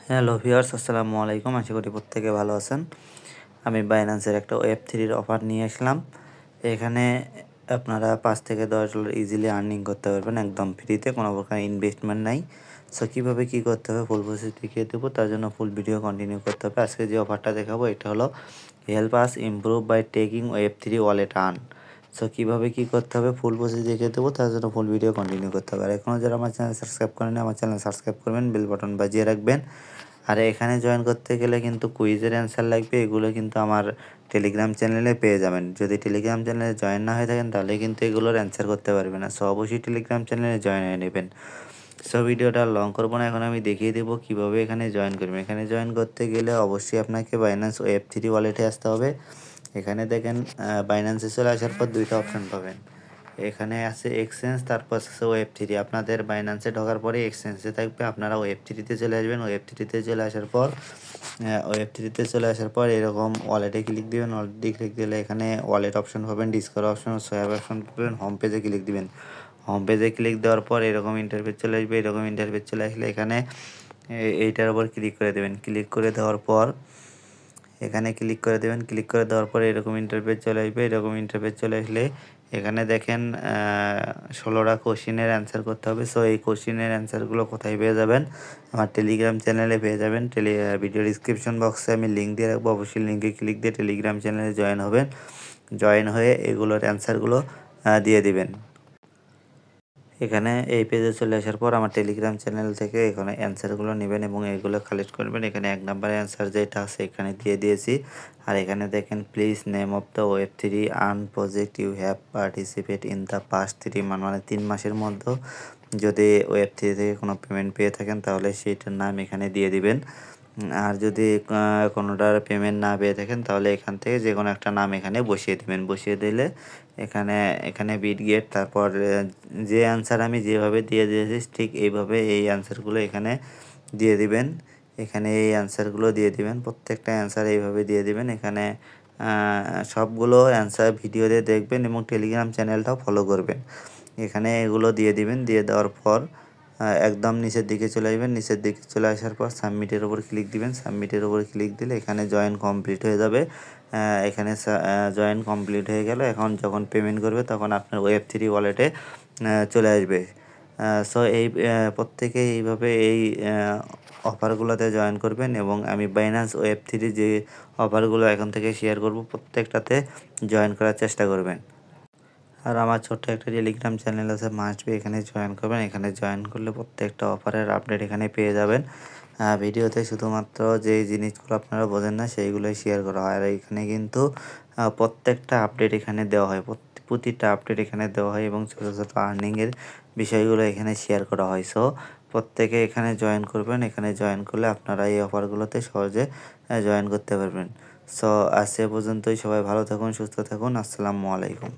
Hello viewers, আসসালামু আলাইকুম। আশা করি প্রত্যেকে ভালো আছেন। আমি বাইন্যান্সের একটা ওয়েব3 অফার নিয়ে আসলাম। এখানে আপনারা $5 থেকে $10 ইজিলি আর্নিং করতে পারবেন একদম ফ্রিতে, কোনো প্রকার ইনভেস্টমেন্ট নাই। সো কীভাবে কী করতে হবে ফুল প্রসেস দেখিয়ে দেবো, তার জন্য ফুল ভিডিও কন্টিনিউ করতে হবে। আজকে যে অফারটা দেখাবো এটা হলো help us improve by taking ওয়েব3 ওয়ালেট আর্ন। সো কীভাবে কী করতে হবে ফুল প্রসেস দেখিয়ে দেবো, তার জন্য ফুল ভিডিও কন্টিনিউ করতে হবে। আর এখনও যারা আমার চ্যানেল সাবস্ক্রাইব করেনি, আমার চ্যানেল সাবস্ক্রাইব করবেন, বেল বাটন বাজিয়ে রাখবেন। আর এখানে জয়েন করতে গেলে কিন্তু কুইজের অ্যান্সার লাগবে, এগুলো কিন্তু আমার টেলিগ্রাম চ্যানেলে পেয়ে যাবেন। যদি টেলিগ্রাম চ্যানেলে জয়েন না হয়ে থাকেন তাহলে কিন্তু এগুলোর অ্যান্সার করতে পারবেন না। সো অবশ্যই টেলিগ্রাম চ্যানেলে জয়েন হয়ে নেবেন। সো ভিডিওটা লং করবো না, এখন আমি দেখিয়ে দেবো কীভাবে এখানে জয়েন করবেন। এখানে জয়েন করতে গেলে অবশ্যই আপনাকে বাইন্যান্স ওয়েব3 ওয়ালেটে আসতে হবে। এখানে দেখেন বাইন্যান্সে চলে আসার পর দুইটা অপশন পাবেন। এখানে আছে এক্সচেঞ্জ, তারপর আছে ওয়েব3। আপনাদের বাইন্যান্সে ঢোকার পরে এক্সচেঞ্জে থাকবে, আপনারা ওয়েব3তে চলে আসবেন। ওয়েব3তে চলে আসার পর এরকম ওয়ালেটে ক্লিক দিবেন। ওয়ালেটে ক্লিক দিলে এখানে ওয়ালেট অপশন পাবেন, ডিসকভার অপশন, সোয়াপ অপশন পাবেন, হোম পেজে ক্লিক দিবেন। হোম পেজে ক্লিক দেওয়ার পর এরকম ইন্টারফেস চলে আসবে। এরকম ইন্টারফেস চলে আসলে এখানে এইটার উপর ক্লিক করে দেবেন। ক্লিক করে দেওয়ার পর এখানে ক্লিক করে দেবেন। ক্লিক করে দেওয়ার পরে এরকম ইন্টারফেস চলে আসবে। এরকম ইন্টারফেস চলে আসলে এখানে দেখেন 16টা কোশ্চিনের অ্যান্সার করতে হবে। সো এই কোশ্চিনের অ্যান্সারগুলো কোথায় পেয়ে যাবেন? আমার টেলিগ্রাম চ্যানেলে পেয়ে যাবেন। ভিডিও ডিসক্রিপশন বক্সে আমি লিঙ্ক দিয়ে রাখবো, অবশ্যই লিঙ্কে ক্লিক দিয়ে টেলিগ্রাম চ্যানেলে জয়েন হবেন। জয়েন হয়ে এগুলোর অ্যান্সারগুলো দিয়ে দিবেন। এখানে এই পেজে চলে আসার পর আমার টেলিগ্রাম চ্যানেল থেকে এখানে অ্যান্সারগুলো নেবেন এবং এগুলো কালেক্ট করবেন। এখানে 1 নম্বরের অ্যান্সার যেটা আছে এখানে দিয়ে দিয়েছি। আর এখানে দেখেন প্লিজ নেম অফ দ্য ওয়েব3 earn project you have participate in the past 3 month, মানে 3 মাসের মধ্যে যদি ওয়েব3 থেকে কোনো পেমেন্ট পেয়ে থাকেন তাহলে সেইটার নাম এখানে দিয়ে দিবেন। আর যদি কোনোটার পেমেন্ট না পেয়ে থাকেন তাহলে এখান থেকে যে কোনো একটা নাম এখানে বসিয়ে দিবেন। বসিয়ে দিলে এখানে বিট গেট, তারপর যে অ্যান্সার আমি যেভাবে দিয়ে দিয়েছি ঠিক এইভাবে এই অ্যান্সারগুলো এখানে দিয়ে দিবেন। এখানে এই অ্যান্সারগুলো দিয়ে দিবেন, প্রত্যেকটা অ্যান্সার এইভাবে দিয়ে দিবেন। এখানে সবগুলো অ্যান্সার ভিডিও দিয়ে দেখবেন এবং টেলিগ্রাম চ্যানেলটাও ফলো করবেন। এখানে এগুলো দিয়ে দিবেন। দিয়ে দেওয়ার পর একদম নিচের দিকে চলে আসবেন। নিচের দিকে চলে আসার পর সাবমিটের উপর ক্লিক দিবেন। সাবমিটের উপর ক্লিক দিলে এখানে জয়েন কমপ্লিট হয়ে যাবে। এখানে জয়েন কমপ্লিট হয়ে গেলে এখন যখন পেমেন্ট করবে তখন আপনার ওয়েব3 ওয়ালেটে চলে আসবে। সো এই প্রত্যেকে এইভাবে এই অফারগুলোতে জয়েন করবেন এবং আমি বাইন্যান্স ওয়েব3 যে অফারগুলো এখন থেকে শেয়ার করব প্রত্যেকটাতে জয়েন করার চেষ্টা করবেন। আর আমার ছোট্ট একটা টেলিগ্রাম চ্যানেল আছে, মাস্ট বি এখানে জয়েন করবেন। এখানে জয়েন করলে প্রত্যেকটা অফারের আপডেট এখানে পেয়ে যাবেন। ভিডিওতে শুধুমাত্র যেই জিনিসগুলো আপনারা বোঝেন না সেইগুলোই শেয়ার করা হয়। আর এখানে কিন্তু প্রত্যেকটা আপডেট এখানে দেওয়া হয়, প্রতিটা আপডেট এখানে দেওয়া হয় এবং ছোটো ছোটো আর্নিংয়ের বিষয়গুলো এখানে শেয়ার করা হয়। সো প্রত্যেকে এখানে জয়েন করবেন। এখানে জয়েন করলে আপনারা এই অফারগুলোতে সহজে জয়েন করতে পারবেন। সো আজ এ পর্যন্তই। সবাই ভালো থাকুন, সুস্থ থাকুন। আসসালামু আলাইকুম।